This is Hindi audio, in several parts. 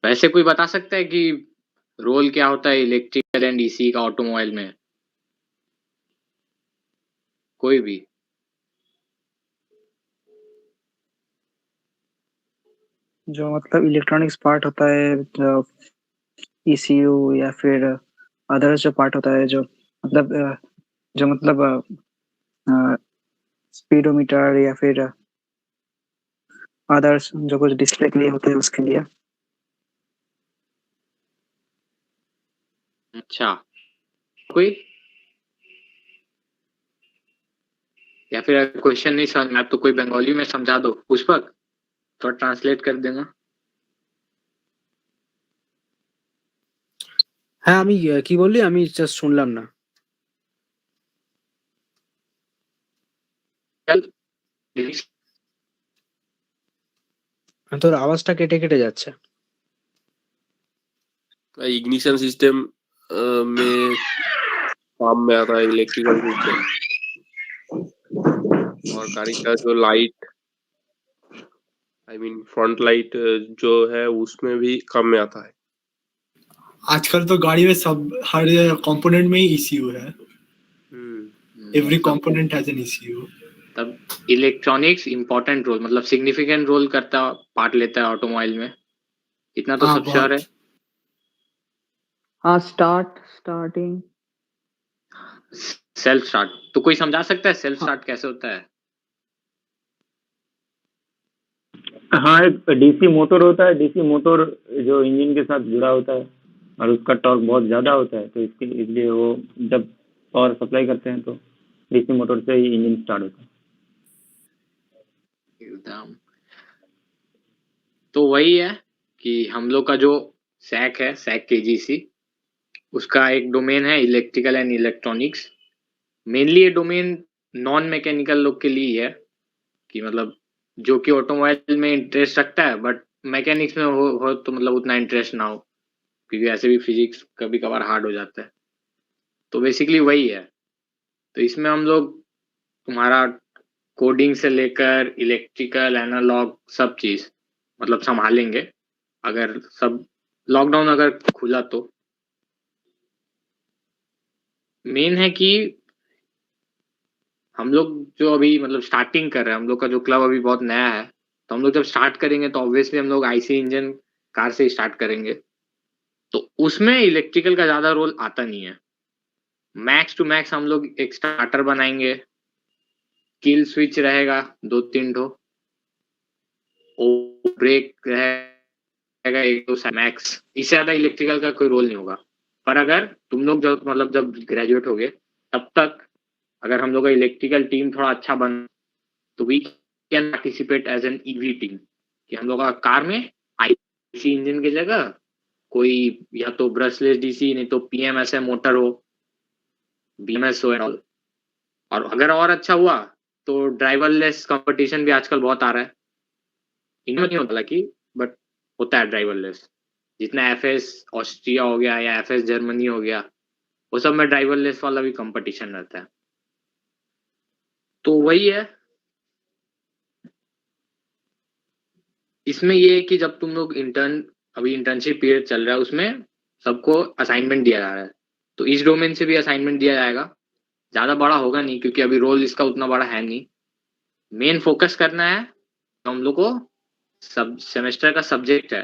वैसे कोई बता सकता है कि रोल क्या होता है इलेक्ट्रिकल एंड ईसी का ऑटोमोबाइल में? कोई भी? जो मतलब इलेक्ट्रॉनिक्स पार्ट होता है, जो ईसीयू या फिर अदर्स जो पार्ट होता है, जो मतलब स्पीडोमीटर या फिर अदर्स जो कुछ डिस्प्ले के लिए होते हैं उसके लिए। अच्छा, कोई? या फिर अगर क्वेश्चन नहीं समझ में आया तो कोई बंगाली में समझा दो, पुष्पक थोड़ा ट्रांसलेट कर देना। হ্যাঁ, আমি কি বললি আমি জাস্ট শুনলাম না। चल, তোর আওয়াজটা কেটে কেটে যাচ্ছে। इग्निशन सिस्टम में काम में आता है इलेक्ट्रिकल सिस्टम, और गाड़ी का जो लाइट फ्रंट लाइट जो है उसमें भी काम में आता है। आजकल तो गाड़ी में सब हर कंपोनेंट में ही ईसीयू है। Every component has an ECU. तब इलेक्ट्रॉनिक्स इंपॉर्टेंट रोल, मतलब सिग्निफिकेंट रोल करता, पार्ट लेता है ऑटोमोबाइल में, इतना तो सब श्योर है। हाँ, स्टार्टिंग सेल्फ स्टार्ट तो कोई समझा सकता है सेल्फ स्टार्ट कैसे होता है? हाँ, एक डीसी मोटर होता है। डीसी मोटर जो इंजन के साथ जुड़ा होता है और उसका टॉर्क बहुत ज़्यादा होता है, तो इसलिए वो जब पावर सप्लाई करते हैं तो डीसी मोटर से ही इंजन स्टार्ट होता है। एकदम। तो वही है कि हम लोग का जो सैक है, सैक केजीसी, उसका एक डोमेन है इलेक्ट्रिकल एंड इलेक्ट्रॉनिक्स। मेनली ये डोमेन नॉन मैकेनिकल लोग के लिए ही है, कि मतलब जो कि ऑटोमोबाइल में इंटरेस्ट रखता है बट मैकेनिक्स में हो तो मतलब उतना इंटरेस्ट ना हो, क्योंकि ऐसे भी फिजिक्स कभी कभार हार्ड हो जाता है। तो बेसिकली वही है। तो इसमें हम लोग तुम्हारा कोडिंग से लेकर इलेक्ट्रिकल एनालॉग सब चीज मतलब संभालेंगे, अगर सब लॉकडाउन अगर खुला तो। मेन है कि हम लोग जो अभी मतलब स्टार्टिंग कर रहे हैं, हम लोग का जो क्लब अभी बहुत नया है, तो हम लोग जब स्टार्ट करेंगे तो ऑब्वियसली हम लोग आईसी इंजन कार से स्टार्ट करेंगे, तो उसमें इलेक्ट्रिकल का ज्यादा रोल आता नहीं है। मैक्स टू मैक्स हम लोग एक स्टार्टर बनाएंगे, किल स्विच रहेगा 2-3 ठो, ब्रेक रहेगा 1-2 मैक्स, इससे ज्यादा इलेक्ट्रिकल का कोई रोल नहीं होगा। पर अगर तुम लोग जब ग्रेजुएट हो गए तब तक अगर हम लोग का इलेक्ट्रिकल टीम थोड़ा अच्छा बन तो we can participate as an EV team, कि हम लोग का कार में आईसी इंजन की जगह कोई या तो ब्रशलेस डीसी नहीं तो पीएमएसए मोटर हो, बीएमएस हो एंड ऑल। और अगर और अच्छा हुआ तो ड्राइवरलेस कंपटीशन भी आजकल बहुत आ रहा है, इंडिया में नहीं होता हालांकि, बट होता है ड्राइवरलेस। जितना एफएस ऑस्ट्रिया हो गया या एफएस जर्मनी हो गया, वो सब में ड्राइवरलेस वाला भी कंपटीशन रहता है। तो वही है, इसमें ये है कि जब तुम लोग अभी इंटर्नशिप पीरियड चल रहा है, उसमें सबको असाइनमेंट दिया जा रहा है, तो इस डोमेन से भी असाइनमेंट दिया जाएगा। ज्यादा बड़ा होगा नहीं क्योंकि अभी रोल इसका उतना बड़ा है नहीं। मेन फोकस करना है तो हम लोग को सब सेमेस्टर का सब्जेक्ट है,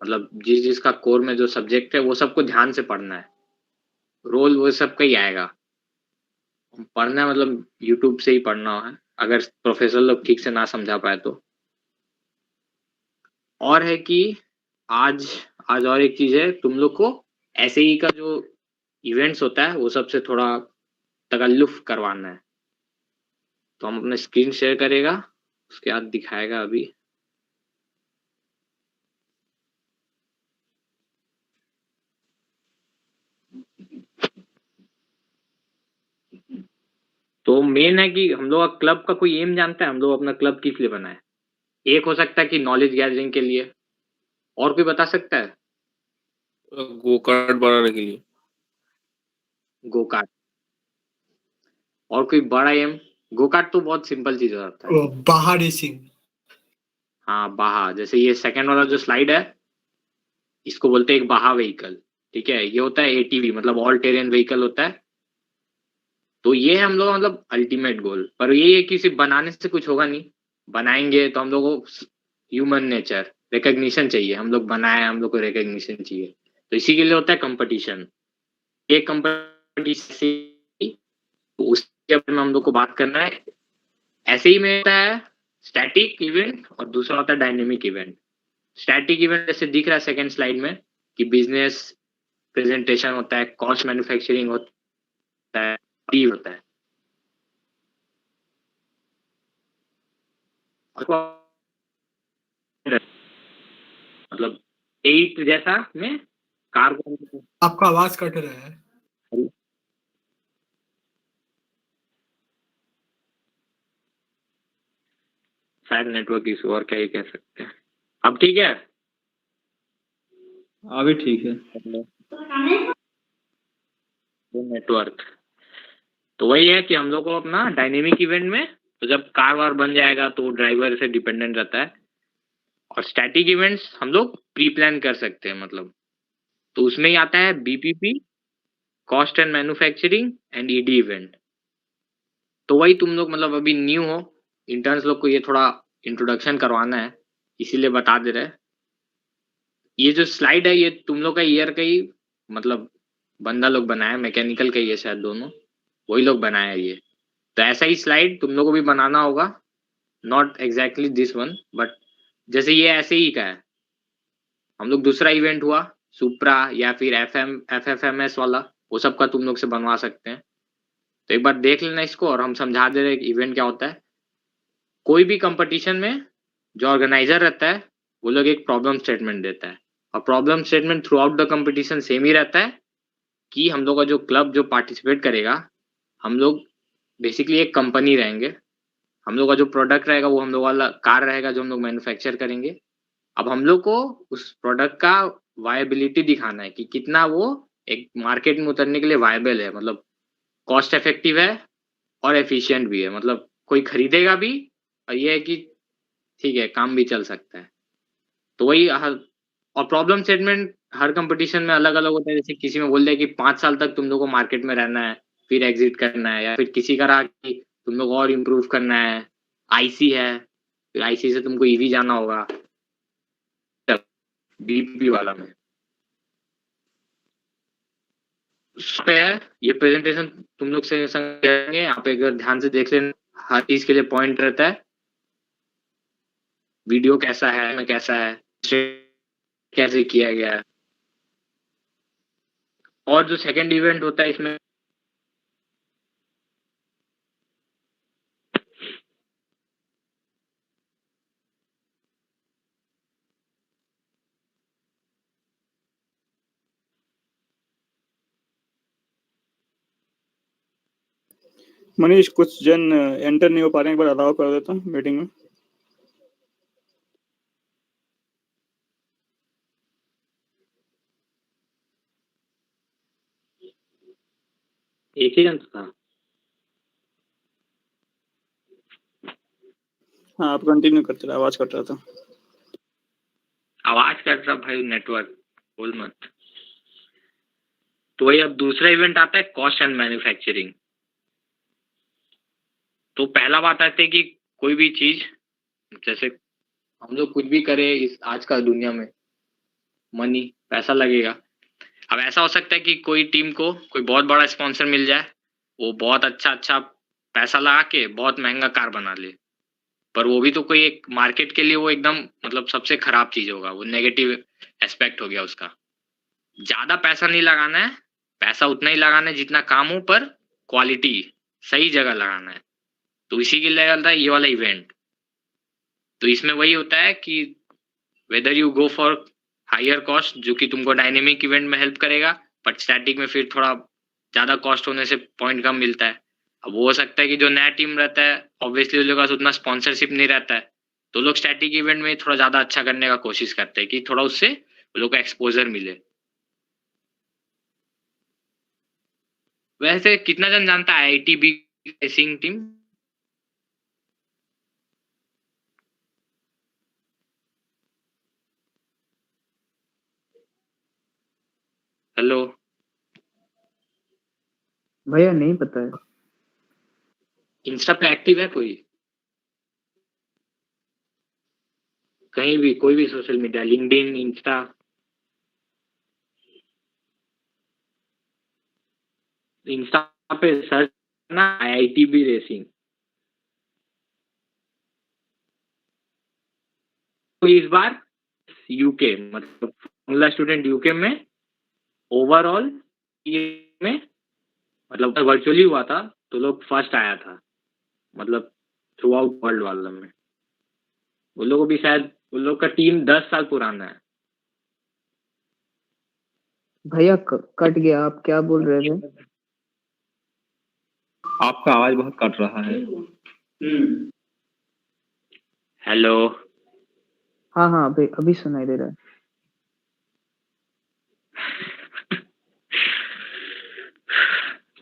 मतलब जिसका कोर में जो सब्जेक्ट है वो सबको ध्यान से पढ़ना है। रोल वो सब का ही आएगा। पढ़ना मतलब यूट्यूब से ही पढ़ना है अगर प्रोफेसर लोग ठीक से ना समझा पाए तो। और है कि आज और एक चीज है, तुम लोग को एसएई का जो इवेंट्स होता है वो सबसे थोड़ा तकल्लुफ करवाना है। तो हम अपना स्क्रीन शेयर करेगा, उसके बाद दिखाएगा अभी। तो मेन है कि हम लोग का क्लब का कोई एम जानता है, हम लोग अपना क्लब किस लिए बनाए? एक हो सकता है कि नॉलेज गैदरिंग के लिए, और कोई बता सकता है? गो कार्ट बनाने के लिए। Go kart. और कोई बड़ा एम? गो कार्ट तो बहुत सिंपल चीज हो जाता है। बाहा रेसिंग। हाँ बाहा, जैसे ये सेकंड वाला जो स्लाइड है इसको बोलते हैं एक बाहा व्हीकल, ठीक है। ये होता है एटीवी, मतलब ऑल टेरेन व्हीकल होता है। तो ये है हम लोग मतलब अल्टीमेट गोल। पर ये है कि सिर्फ बनाने से कुछ होगा नहीं, बनाएंगे तो हम लोग को ह्यूमन नेचर रिकग्निशन चाहिए, हम लोग बनाए, हम लोग को रिकग्निशन चाहिए, तो इसी के लिए होता है कंपटीशन। ये कंपटीशन, तो उसके बारे में हम लोग को बात करना है। ऐसे ही में होता है स्टैटिक इवेंट और दूसरा होता है डायनेमिक इवेंट। स्टैटिक इवेंट जैसे दिख रहा है सेकंड स्लाइड में कि बिजनेस प्रेजेंटेशन होता है, कॉस्ट मैन्युफैक्चरिंग होता है, होता है। मतलब 8 जैसा में कार को, आपका आवाज कट रहा है। शायद नेटवर्क इशू, और क्या ही कह सकते हैं। अब ठीक है, अभी ठीक है। नेटवर्क तो वही है कि हम लोग को अपना डायनेमिक इवेंट में, तो जब कार वार बन जाएगा तो ड्राइवर से डिपेंडेंट रहता है। और स्टैटिक इवेंट्स हम लोग प्री प्लान कर सकते हैं, मतलब तो उसमें ही आता है BPP, cost and manufacturing and ED event. तो वही तुम लोग मतलब अभी न्यू हो, इंटर्न्स लोग को ये थोड़ा इंट्रोडक्शन करवाना है, इसीलिए बता दे रहे हैं। ये जो स्लाइड है ये तुम लोग का ईयर का ही मतलब बंदा लोग बनाया, मैकेनिकल का ही है शायद, दोनों वही लोग बनाया है ये। तो ऐसा ही स्लाइड तुम लोग को भी बनाना होगा, not exactly this one, but जैसे ये ऐसे ही का है। हम लोग दूसरा इवेंट हुआ सुप्रा या फिर एफएफएमएस वाला, वो सब का तुम लोग से बनवा सकते हैं। तो एक बार देख लेना इसको, और हम समझा दे रहे हैं इवेंट क्या होता है। कोई भी कंपटीशन में जो ऑर्गेनाइजर रहता है वो लोग एक प्रॉब्लम स्टेटमेंट देता है, और problem statement throughout the competition same ही रहता है कि हम लोग का जो क्लब जो पार्टिसिपेट करेगा, हम लोग बेसिकली एक कंपनी रहेंगे। हम लोग का जो प्रोडक्ट रहेगा वो हम लोग वाला कार रहेगा जो हम लोग मैन्युफैक्चर करेंगे। अब हम लोग को उस प्रोडक्ट का वायबिलिटी दिखाना है कि कितना वो एक मार्केट में उतरने के लिए वायबल है, मतलब कॉस्ट इफेक्टिव है और एफिशिएंट भी है, मतलब कोई खरीदेगा भी, और ये है कि ठीक है काम भी चल सकता है। तो वही और प्रॉब्लम स्टेटमेंट हर कंपटीशन में अलग अलग होता है। जैसे किसी में बोल दिया कि 5 साल तक तुम लोग को मार्केट में रहना है, फिर एग्जिट करना है, या फिर किसी का रहा कि तुम लोग और इम्प्रूव करना है, आईसी है, फिर आईसी से तुमको ईवी जाना होगा, बीपी वाला में उस पे है। ये प्रेजेंटेशन तुम लोग से करेंगे, यहाँ पे अगर ध्यान से देख लेना हर चीज के लिए पॉइंट रहता है। वीडियो कैसा है, कैसा है, कैसे किया गया है। और जो सेकंड इवेंट होता है इसमें मनीष, कुछ जन एंटर नहीं हो पा रहे हैं, एक बार अलाउ कर देता हूँ मीटिंग में। एक ही जन था। हाँ, आप कंटिन्यू करते रहे, आवाज कट रहा था। आवाज कट रहा भाई, नेटवर्क बोल मत। तो वही अब दूसरा इवेंट आता है कॉस्ट एंड मैन्युफैक्चरिंग। तो पहला बात आती है कि कोई भी चीज, जैसे हम लोग कुछ भी करें इस आज का दुनिया में, मनी पैसा लगेगा। अब ऐसा हो सकता है कि कोई टीम को कोई बहुत बड़ा स्पॉन्सर मिल जाए, वो बहुत अच्छा पैसा लगा के बहुत महंगा कार बना ले, पर वो भी तो कोई एक मार्केट के लिए वो एकदम मतलब सबसे खराब चीज होगा, वो नेगेटिव एस्पेक्ट हो गया उसका। ज्यादा पैसा नहीं लगाना है, पैसा उतना ही लगाना है जितना काम हो, पर क्वालिटी सही जगह लगाना है। तो इसी के लिए चलता है ये वाला इवेंट। तो इसमें वही होता है कि whether you go for higher cost, जो कि तुमको डायनेमिक इवेंट में हेल्प करेगा, बट स्टैटिक में फिर थोड़ा ज्यादा कॉस्ट होने से पॉइंट कम मिलता है। अब वो हो सकता है कि जो नया टीम रहता है ऑब्वियसली उन लोगों के पास उतना स्पॉन्सरशिप नहीं रहता है, तो लोग स्टैटिक इवेंट में थोड़ा ज्यादा अच्छा करने का कोशिश करते हैं कि थोड़ा उससे वो लोग को एक्सपोजर मिले। वैसे कितना जन जानता है आईआईटी रेसिंग टीम? हेलो, भैया नहीं पता है। इंस्टा पे एक्टिव है कोई? कहीं भी, कोई भी social media, LinkedIn, Insta? Insta पे सर्च करना IITB रेसिंग। तो इस बार यूके, मतलब फॉर्मूला स्टूडेंट यूके में ओवरऑल में, मतलब वर्चुअली हुआ था तो लोग फर्स्ट आया था, मतलब थ्रू आउट वर्ल्ड वाला में। उन लोगों को भी शायद, उन लोग का टीम 10 साल पुराना है। भैया कट गया, आप क्या बोल रहे थे? आपका आवाज बहुत कट रहा है। हेलो, हाँ हाँ, अभी सुनाई दे रहा है।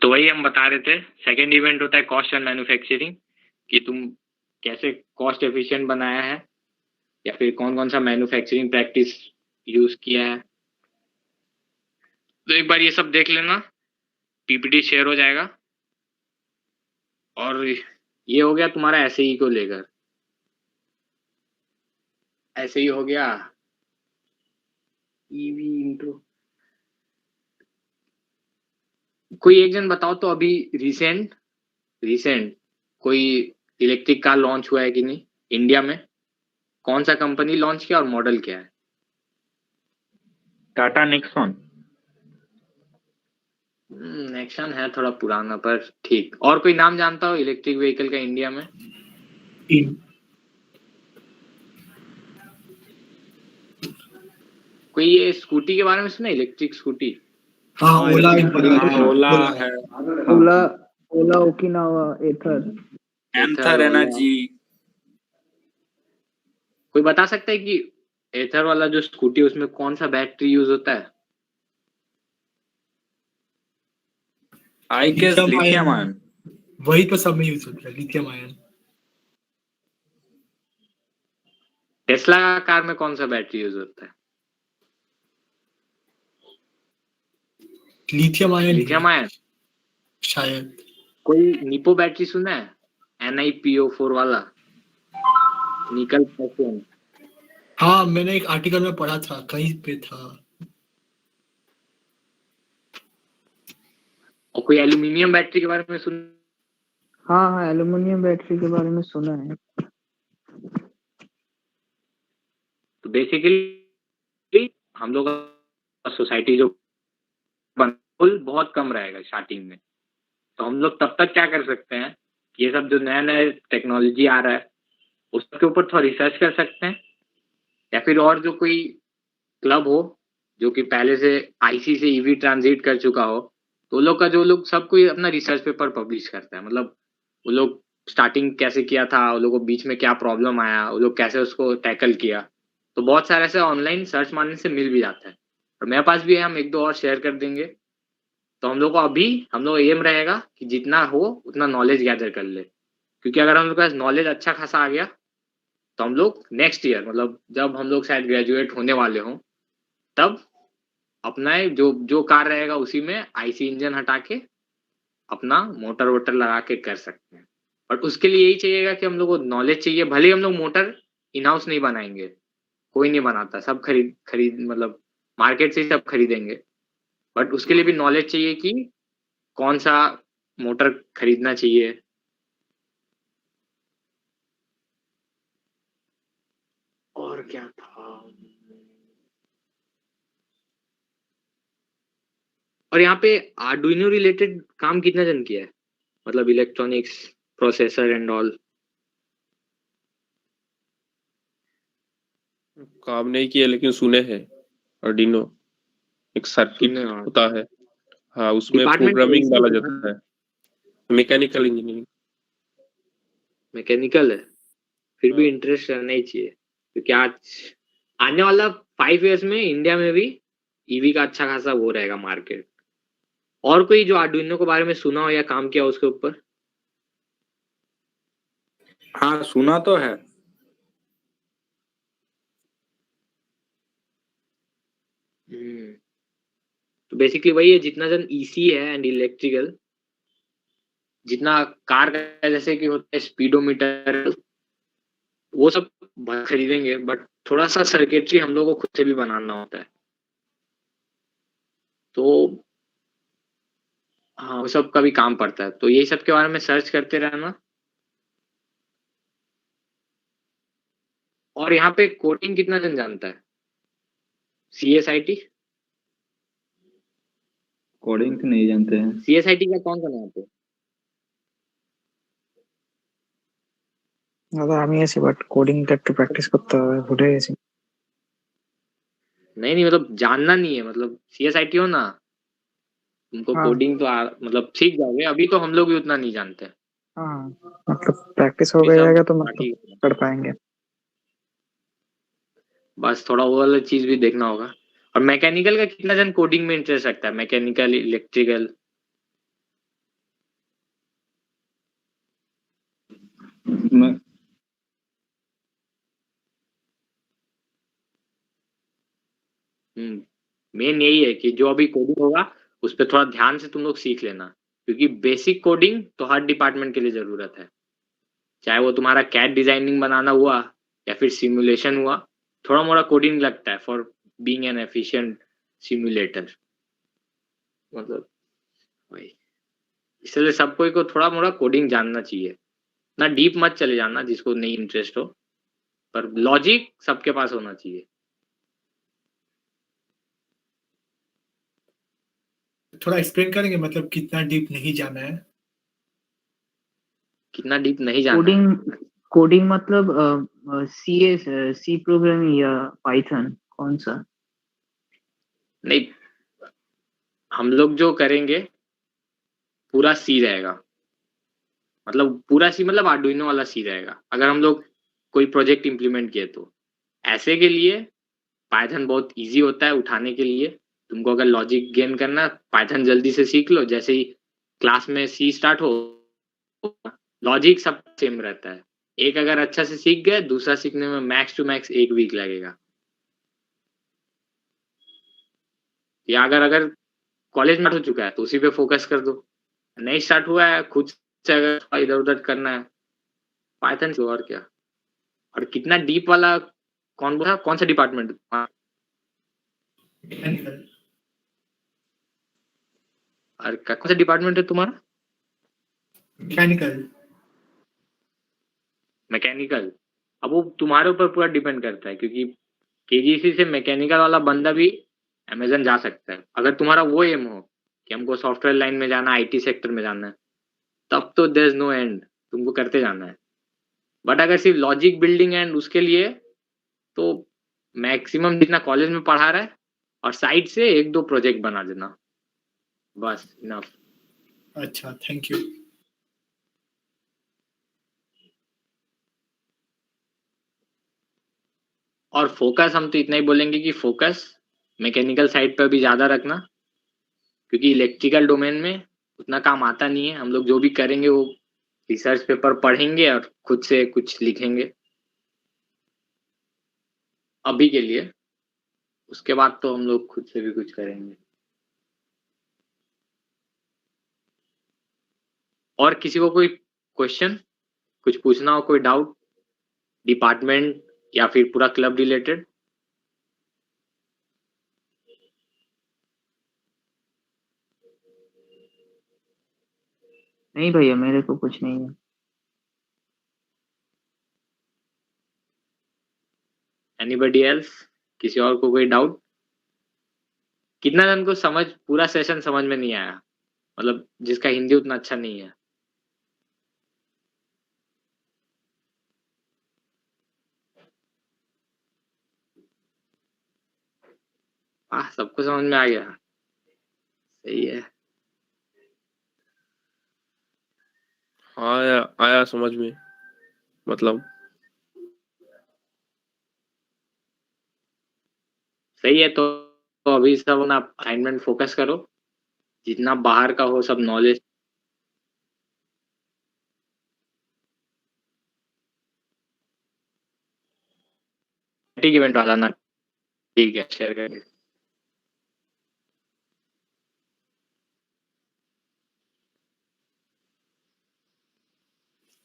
तो वही हम बता रहे थे, सेकेंड इवेंट होता है कॉस्ट एंड मैन्युफैक्चरिंग, कि तुम कैसे कॉस्ट एफिशिएंट बनाया है या फिर कौन कौन सा मैन्युफैक्चरिंग प्रैक्टिस यूज किया है। तो एक बार ये सब देख लेना, PPT शेयर हो जाएगा। और ये हो गया तुम्हारा SAE को लेकर, ऐसे ही हो गया EV इंट्रो। कोई एक जन बताओ तो, अभी रिसेंट कोई इलेक्ट्रिक कार लॉन्च हुआ है कि नहीं इंडिया में? कौन सा कंपनी लॉन्च किया और मॉडल क्या है? टाटा नेक्सॉन। नेक्सन है थोड़ा पुराना, पर ठीक। और कोई नाम जानता हो इलेक्ट्रिक व्हीकल का इंडिया में? कोई ये स्कूटी के बारे में सुना, इलेक्ट्रिक स्कूटी? हाँ, ओला ओला है, ओला ओकिनावा एथर। एंथर एनर्जी। कोई बता सकता है कि एथर वाला जो स्कूटी है उसमें कौन सा बैटरी यूज होता है? I guess lithium ion. वही तो सब में यूज होता है, लिथियम आयन। टेस्ला कार में कौन सा बैटरी यूज होता है? लिथियम आयन लिथियम आयन शायद। कोई निपो बैटरी सुना है? NiPO4 वाला, निकल पैशन। हाँ, मैंने एक आर्टिकल में पढ़ा था, कहीं पे था। और कोई एल्यूमिनियम बैटरी के बारे में सुन? हाँ हाँ, एल्युमिनियम बैटरी के बारे में सुना है। तो बेसिकली हम लोग का सोसाइटी जो बहुत कम रहेगा स्टार्टिंग में, तो हम लोग तब तक क्या कर सकते हैं, ये सब जो नया नया टेक्नोलॉजी आ रहा है उसके ऊपर थोड़ा रिसर्च कर सकते हैं, या फिर और जो कोई क्लब हो जो कि पहले से IC से EV ट्रांजिट कर चुका हो, तो जो लोग सब कोई अपना रिसर्च पेपर पब्लिश करता है, मतलब वो लोग स्टार्टिंग कैसे किया था, वो लोगों को बीच में क्या प्रॉब्लम आया, वो लोग कैसे उसको टैकल किया, तो बहुत सारे ऐसे ऑनलाइन सर्च मारने से मिल भी जाता है। और मेरे पास भी है, हम एक दो और शेयर कर देंगे। तो हम लोग एम रहेगा कि जितना हो उतना नॉलेज गैदर कर ले, क्योंकि अगर हम लोग के पास नॉलेज अच्छा खासा आ गया तो हम लोग नेक्स्ट ईयर, मतलब जब हम लोग शायद ग्रेजुएट होने वाले हों, तब अपना जो जो कार रहेगा उसी में IC इंजन हटा के अपना मोटर वोटर लगा के कर सकते हैं। बट उसके लिए यही चाहिएगा कि हम लोग को नॉलेज चाहिए। भले ही हम लोग मोटर इन हाउस नहीं बनाएंगे, कोई नहीं बनाता, सब खरीद मतलब मार्केट से ही सब खरीदेंगे, बट उसके लिए भी नॉलेज चाहिए कि कौन सा मोटर खरीदना चाहिए। और क्या था, और यहाँ पे आर्डुइनो रिलेटेड काम कितना जन किया है, मतलब इलेक्ट्रॉनिक्स, प्रोसेसर एंड ऑल? काम नहीं किया लेकिन सुने हैं। आर्डिनो एक सर्किट सुने हैं। होता है, हाँ उसमें डिपार्टमेंट प्रोग्रामिंग डाला जाता है। Mechanical engineering. मैकेनिकल है, फिर भी हाँ। इंटरेस्ट रहना ही चाहिए, क्योंकि आज आने वाला 5 इयर्स में इंडिया में भी EV का अच्छा खासा वो रहेगा मार्केट। और कोई जो आर्डुइनो के बारे में सुना हो या काम किया हो उसके ऊपर? हाँ सुना तो है। तो बेसिकली वही है, जितना जन ईसी है एंड इलेक्ट्रिकल, जितना कार का जैसे कि होता है स्पीडोमीटर, वो सब खरीदेंगे, बट थोड़ा सा सर्किटरी हम लोग को खुद से भी बनाना होता है। तो हाँ, वो सब का भी काम पड़ता है, तो यही सब के बारे में सर्च करते रहना। और यहाँ पे कोडिंग कितना जन जानता है? CSIT कोडिंग तो नहीं जानते हैं। CSIT का कौन सा नाम पे? দাদা আমি আছি, বাট কোডিংটা একটু প্র্যাকটিস করতে হবে, ভুলে গেছি। नहीं मतलब जानना नहीं है, मतलब CSIT हो ना, तुमको हाँ कोडिंग तो मतलब सीख जाओगे, अभी तो हम लोग भी उतना नहीं जानते। हाँ, मतलब प्रैक्टिस हो ये सब जाएगा तो बाकी मतलब कर पाएंगे। बस थोड़ा वो वाला चीज भी देखना होगा। और मैकेनिकल का कितना जन कोडिंग में इंटरेस्ट रखता है? Mechanical, electrical? मैं मेन यही है कि जो अभी कोडिंग होगा उस पर थोड़ा ध्यान से तुम लोग सीख लेना, क्योंकि बेसिक कोडिंग तो हर डिपार्टमेंट के लिए जरूरत है, चाहे वो तुम्हारा कैड डिजाइनिंग बनाना हुआ या फिर सिमुलेशन हुआ, थोड़ा मोड़ा कोडिंग लगता है for being an efficient simulator. मतलब वही, इसलिए सब कोई को थोड़ा मोड़ा कोडिंग जानना चाहिए, ना डीप मत चले जाना जिसको नहीं इंटरेस्ट हो, पर लॉजिक सबके पास होना चाहिए। थोड़ा एक्सप्लेन करेंगे, मतलब कितना डीप नहीं जाना है? कितना डीप नहीं जाना है? कोडिंग कोडिंग मतलब सी प्रोग्रामिंग या पाइथन, कौन सा? नहीं, हम लोग जो करेंगे पूरा सी रहेगा, मतलब पूरा सी मतलब आर्डुइनो वाला सी रहेगा, अगर हम लोग कोई प्रोजेक्ट इंप्लीमेंट किए तो। ऐसे के लिए पाइथन बहुत इजी होता है उठाने के लिए। तुमको अगर लॉजिक गेन करना, पाइथन जल्दी से सीख लो, जैसे ही क्लास में सी स्टार्ट हो, लॉजिक सब सेम रहता है। एक अगर अच्छा से सीख गए, दूसरा सीखने में मैक्स टू मैक्स 1 वीक लगेगा। या अगर कॉलेज में हो चुका है तो उसी पे फोकस कर दो, नहीं स्टार्ट हुआ है खुद से अगर इधर उधर करना है, पाइथन से और क्या। और कितना डीप वाला कौन बोला, कौन सा डिपार्टमेंट? मैकेनिकल। और कौन सा डिपार्टमेंट है तुम्हारा? मैकेनिकल। मैकेनिकल। अब वो तुम्हारे ऊपर पूरा डिपेंड करता है, क्योंकि KGC से मैकेनिकल वाला बंदा भी अमेजन जा सकता है। अगर तुम्हारा वो एम हो कि हमको सॉफ्टवेयर लाइन में जाना, IT सेक्टर में जाना है, तब तो देयर इज नो एंड, तुमको करते जाना है। बट अगर सिर्फ लॉजिक बिल्डिंग एंड उसके लिए, तो मैक्सिमम जितना कॉलेज में पढ़ा रहा है और साइड से 1-2 प्रोजेक्ट बना देना, बस इनफ। अच्छा, थैंक यू। और फोकस हम तो इतना ही बोलेंगे कि फोकस मैकेनिकल साइड पर भी ज्यादा रखना, क्योंकि इलेक्ट्रिकल डोमेन में उतना काम आता नहीं है। हम लोग जो भी करेंगे वो रिसर्च पेपर पढ़ेंगे और खुद से कुछ लिखेंगे अभी के लिए, उसके बाद तो हम लोग खुद से भी कुछ करेंगे। और किसी को कोई क्वेश्चन, कुछ पूछना हो, कोई डाउट डिपार्टमेंट या फिर पूरा क्लब रिलेटेड? नहीं भैया, मेरे को कुछ नहीं है। Anybody else? किसी और को कोई डाउट? कितना जन को समझ, पूरा सेशन समझ में नहीं आया, मतलब जिसका हिंदी उतना अच्छा नहीं है? सबको समझ में आ गया, सही है। आया आया समझ में, मतलब सही है। तो अभी सब ना असाइनमेंट फोकस करो, जितना बाहर का हो सब नॉलेज। ठीक इवेंट वाला ना, ठीक है, शेयर करेंगे।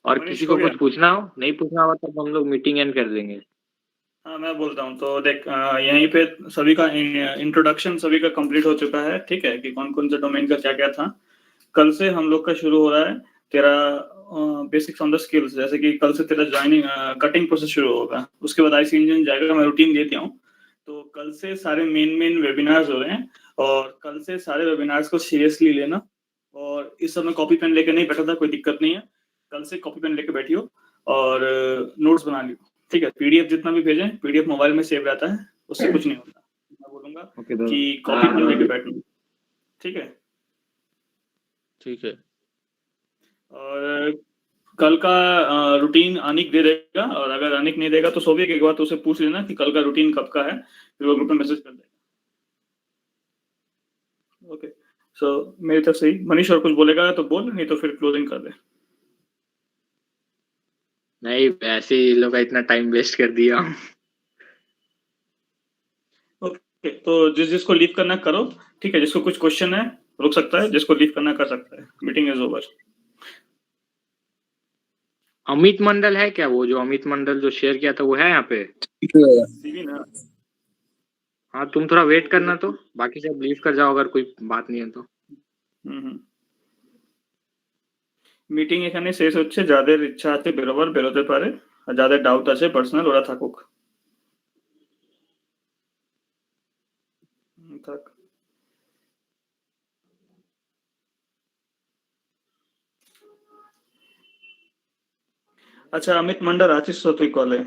और मनीष, किसी हो को गया? कुछ पूछना हो, नहीं पूछना हो तो हम लोग मीटिंग एंड कर देंगे। हाँ मैं बोलता हूँ। तो देख यहीं पे सभी का इंट्रोडक्शन सभी का कंप्लीट हो चुका है, ठीक है, कि कौन कौन से डोमेन का क्या क्या था। कल से हम लोग का शुरू हो रहा है तेरा बेसिक्स ऑन द स्किल्स, जैसे कि कल से तेरा ज्वाइनिंग कटिंग प्रोसेस शुरू होगा, उसके बाद आईसी इंजन जाएगा। मैं रूटीन देती हूँ। तो कल से सारे मेन वेबिनार्स हो रहे हैं, और कल से सारे वेबिनार्स को सीरियसली लेना। और इस समय कॉपी पेन लेके नहीं बैठा था, कोई दिक्कत नहीं है। कल से कॉपी पेन लेके बैठियो और नोट्स बना लियो, ठीक है। पीडीएफ जितना भी भेजें, पीडीएफ मोबाइल में सेव रहता है, उससे कुछ नहीं होता। मैं बोलूंगा कि कॉपी पेन लेके बैठना, ठीक है। ठीक है। और कल का रूटीन अनिक दे देगा, और अगर अनिक नहीं देगा तो सोभिक एक बार तो उसे पूछ लेना कि कल का रूटीन कब का है, फिर वो ग्रुप में मैसेज कर देगा। ओके, सो मेरी तरफ से ही। मनीष और कुछ बोलेगा तो बोल, नहीं तो फिर क्लोजिंग कर दे। नहीं, ऐसे ही लोग का इतना टाइम वेस्ट कर दिया। ओके, तो जिसको लीव करना करो, ठीक है। जिसको कुछ क्वेश्चन है रुक सकता है, जिसको लीव करना कर सकता है। Meeting is over. Amit Mandal है क्या? वो जो अमित मंडल जो शेयर किया था वो है यहाँ पे? सीवी ना। हाँ, तुम थोड़ा वेट करना, तो बाकी सब लीव कर जाओ अगर कोई बात नहीं है तो। মিটিং এখানে শেষ হচ্ছে। যাদের ইচ্ছা আছে বেরোবার বেরোতে পারে, আর যাদের ডাউট আছে পার্সোনাল ওরা থাকুক। থাক। আচ্ছা অমিত মন্ডল আছিস তো তুই কলে?